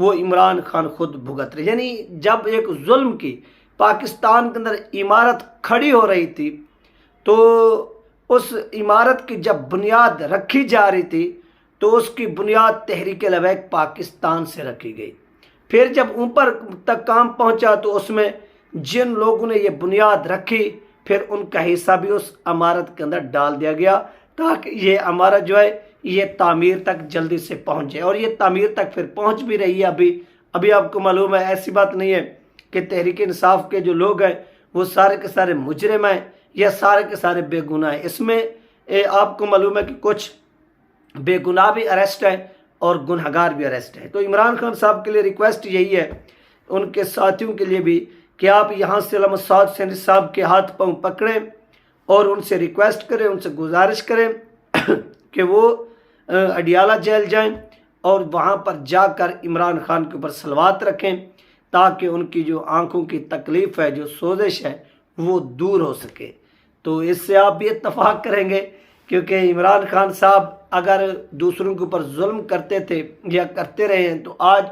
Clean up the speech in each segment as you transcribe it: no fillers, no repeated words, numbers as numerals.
وہ عمران خان خود بھگت رہے. یعنی جب ایک ظلم کی پاکستان کے اندر عمارت کھڑی ہو رہی تھی تو اس عمارت کی جب بنیاد رکھی جا رہی تھی تو اس کی بنیاد تحریک لبیک پاکستان سے رکھی گئی. پھر جب اوپر تک کام پہنچا تو اس میں جن لوگوں نے یہ بنیاد رکھی پھر ان کا حصہ بھی اس عمارت کے اندر ڈال دیا گیا تاکہ یہ عمارت جو ہے یہ تعمیر تک جلدی سے پہنچ جائے. اور یہ تعمیر تک پھر پہنچ بھی رہی ہے. ابھی آپ کو معلوم ہے، ایسی بات نہیں ہے کہ تحریک انصاف کے جو لوگ ہیں وہ سارے کے سارے مجرم ہیں یا سارے کے سارے بے گناہ ہیں. اس میں آپ کو معلوم ہے کہ کچھ بے گناہ بھی اریسٹ ہیں اور گنہگار بھی اریسٹ ہیں. تو عمران خان صاحب کے لیے ریکویسٹ یہی ہے، ان کے ساتھیوں کے لیے بھی، کہ آپ یہاں سے علامہ سعد حسینی صاحب کے ہاتھ پاؤں پکڑیں اور ان سے ریکویسٹ کریں، ان سے گزارش کریں کہ وہ اڈیالہ جیل جائیں اور وہاں پر جا کر عمران خان کے اوپر صلوات رکھیں تاکہ ان کی جو آنکھوں کی تکلیف ہے، جو سوزش ہے، وہ دور ہو سکے. تو اس سے آپ بھی اتفاق کریں گے، کیونکہ عمران خان صاحب اگر دوسروں کے اوپر ظلم کرتے تھے یا کرتے رہے ہیں تو آج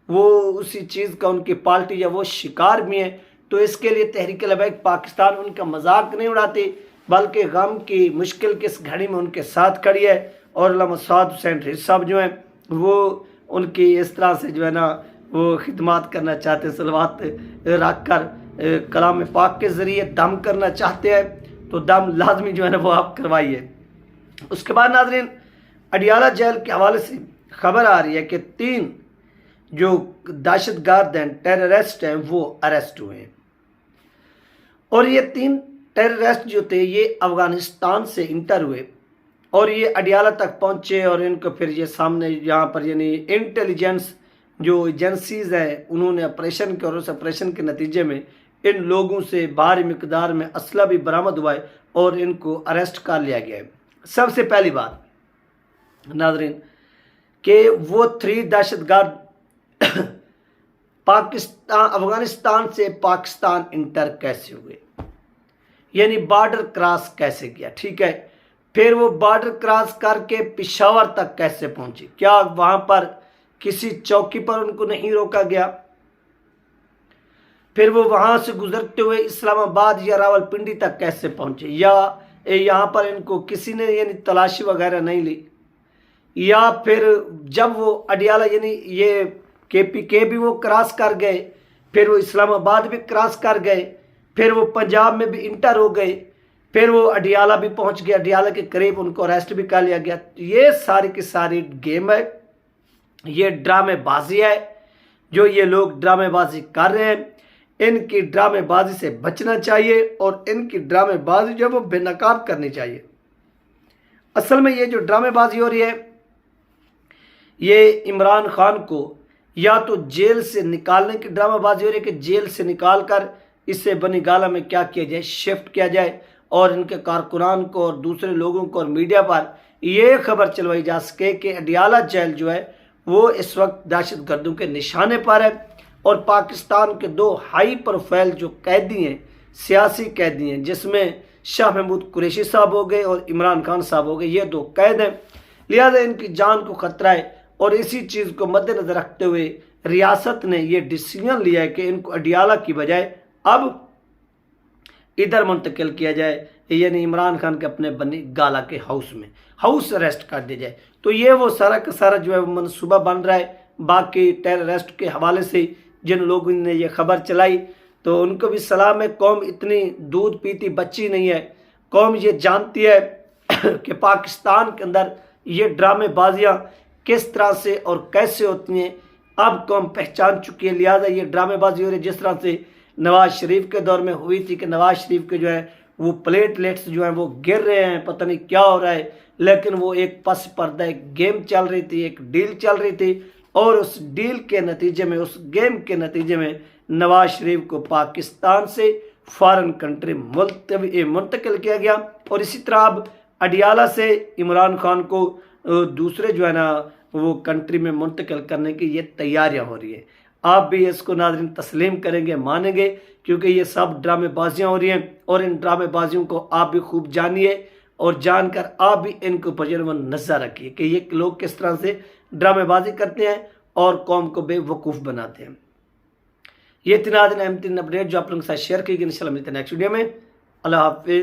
وہ اسی چیز کا ان کی پارٹی یا وہ شکار بھی ہیں. تو اس کے لیے تحریک لبیک پاکستان ان کا مذاق نہیں اڑاتی، بلکہ غم کی مشکل کی اس گھڑی میں ان کے ساتھ کھڑی ہے. اور علامہ سعد حسین رضوی صاحب جو ہیں وہ ان کی اس طرح سے جو ہے نا وہ خدمات کرنا چاہتے ہیں، صلوات رکھ کر کلام پاک کے ذریعے دم کرنا چاہتے ہیں. تو دم لازمی جو ہے نا وہ آپ کروائیے. اس کے بعد ناظرین، اڈیالہ جیل کے حوالے سے خبر آ رہی ہے کہ 3 جو دہشت گرد ہیں، ٹیررسٹ ہیں، وہ اریسٹ ہوئے ہیں. اور یہ 3 ٹیررسٹ جو تھے یہ افغانستان سے انٹر ہوئے اور یہ اڈیالہ تک پہنچے اور ان کو پھر یہ سامنے یہاں پر یعنی انٹیلیجنس جو ایجنسیز ہیں انہوں نے آپریشن کیا اور اس آپریشن کے نتیجے میں ان لوگوں سے بھاری مقدار میں اسلحہ بھی برآمد ہوا ہے اور ان کو اریسٹ کر لیا گیا ہے. سب سے پہلی بات ناظرین کہ وہ 3 دہشت گرد افغانستان سے پاکستان انٹر کیسے ہوئے، یعنی بارڈر کراس کیسے کیا. ٹھیک ہے، پھر وہ بارڈر کراس کر کے پشاور تک کیسے پہنچے، کیا وہاں پر کسی چوکی پر ان کو نہیں روکا گیا، پھر وہ وہاں سے گزرتے ہوئے اسلام آباد یا راولپنڈی تک کیسے پہنچے، یا یہاں پر ان کو کسی نے یعنی تلاشی وغیرہ نہیں لی، یا پھر جب وہ اڈیالہ یعنی یہ KPK بھی وہ کراس کر گئے، پھر وہ اسلام آباد بھی کراس کر گئے، پھر وہ پنجاب میں بھی انٹر ہو گئے، پھر وہ اڈیالہ بھی پہنچ گیا، اڈیالہ کے قریب ان کو اریسٹ بھی کر لیا گیا. یہ ساری کی ساری گیم ہے، یہ ڈرامے بازی ہے. جو یہ لوگ ڈرامے بازی کر رہے ہیں ان کی ڈرامے بازی سے بچنا چاہیے اور ان کی ڈرامے بازی جو ہے وہ بے نقاب کرنی چاہیے. اصل میں یہ جو ڈرامے بازی ہو رہی ہے یہ عمران خان کو یا تو جیل سے نکالنے کی ڈرامہ بازی ہو رہی ہے کہ جیل سے نکال کر اسے بنی گالہ میں کیا کیا جائے، شفٹ کیا جائے اور ان کے کارکنان کو اور دوسرے لوگوں کو اور میڈیا پر یہ خبر چلوائی جا سکے کہ اڈیالہ جیل جو ہے وہ اس وقت دہشت گردوں کے نشانے پر ہے. اور پاکستان کے 2 ہائی پروفائل جو قیدی ہیں، سیاسی قیدی ہیں، جس میں شاہ محمود قریشی صاحب ہو گئے اور عمران خان صاحب ہو گئے، یہ 2 قید ہیں، لہذا ان کی جان کو خطرہ ہے. اور اسی چیز کو مد نظر رکھتے ہوئے ریاست نے یہ ڈیسیژن لیا ہے کہ ان کو اڈیالہ کی بجائے اب ادھر منتقل کیا جائے، یعنی عمران خان کے اپنے بنی گالہ کے ہاؤس اریسٹ کر دیا جائے. تو یہ وہ سارا کا سارا جو ہے منصوبہ بن رہا ہے. باقی ٹیررسٹ کے حوالے سے جن لوگوں نے یہ خبر چلائی تو ان کو بھی سلام ہے. قوم اتنی دودھ پیتی بچی نہیں ہے، قوم یہ جانتی ہے کہ پاکستان کے اندر یہ ڈرامے بازیاں کس طرح سے اور کیسے ہوتی ہیں. اب قوم پہچان چکی ہے، لہٰذا یہ ڈرامے بازی ہو رہی ہے. جس طرح سے نواز شریف کے دور میں ہوئی تھی کہ نواز شریف کے جو ہے وہ پلیٹلیٹس جو ہیں وہ گر رہے ہیں، پتہ نہیں کیا ہو رہا ہے، لیکن وہ ایک پس پردہ ایک گیم چل رہی تھی، ایک ڈیل چل رہی تھی اور اس ڈیل کے نتیجے میں، اس گیم کے نتیجے میں نواز شریف کو پاکستان سے فارن کنٹری منتقل کیا گیا. اور اسی طرح اب اڈیالہ سے عمران خان کو دوسرے جو ہے نا وہ کنٹری میں منتقل کرنے کی یہ تیاریاں ہو رہی ہیں. آپ بھی اس کو ناظرین تسلیم کریں گے، مانیں گے، کیونکہ یہ سب ڈرامے بازیاں ہو رہی ہیں اور ان ڈرامے بازیوں کو آپ بھی خوب جانیے اور جان کر آپ بھی ان کے اوپر نظر رکھیے کہ یہ لوگ کس طرح سے ڈرامے بازی کرتے ہیں اور قوم کو بے وقوف بناتے ہیں۔ یہ تین اہم اپڈیٹ جو آپ لوگوں کے ساتھ شیئر کی گئی، انشاءاللہ ملتے ہیں نیکسٹ ویڈیو میں۔ اللہ حافظ۔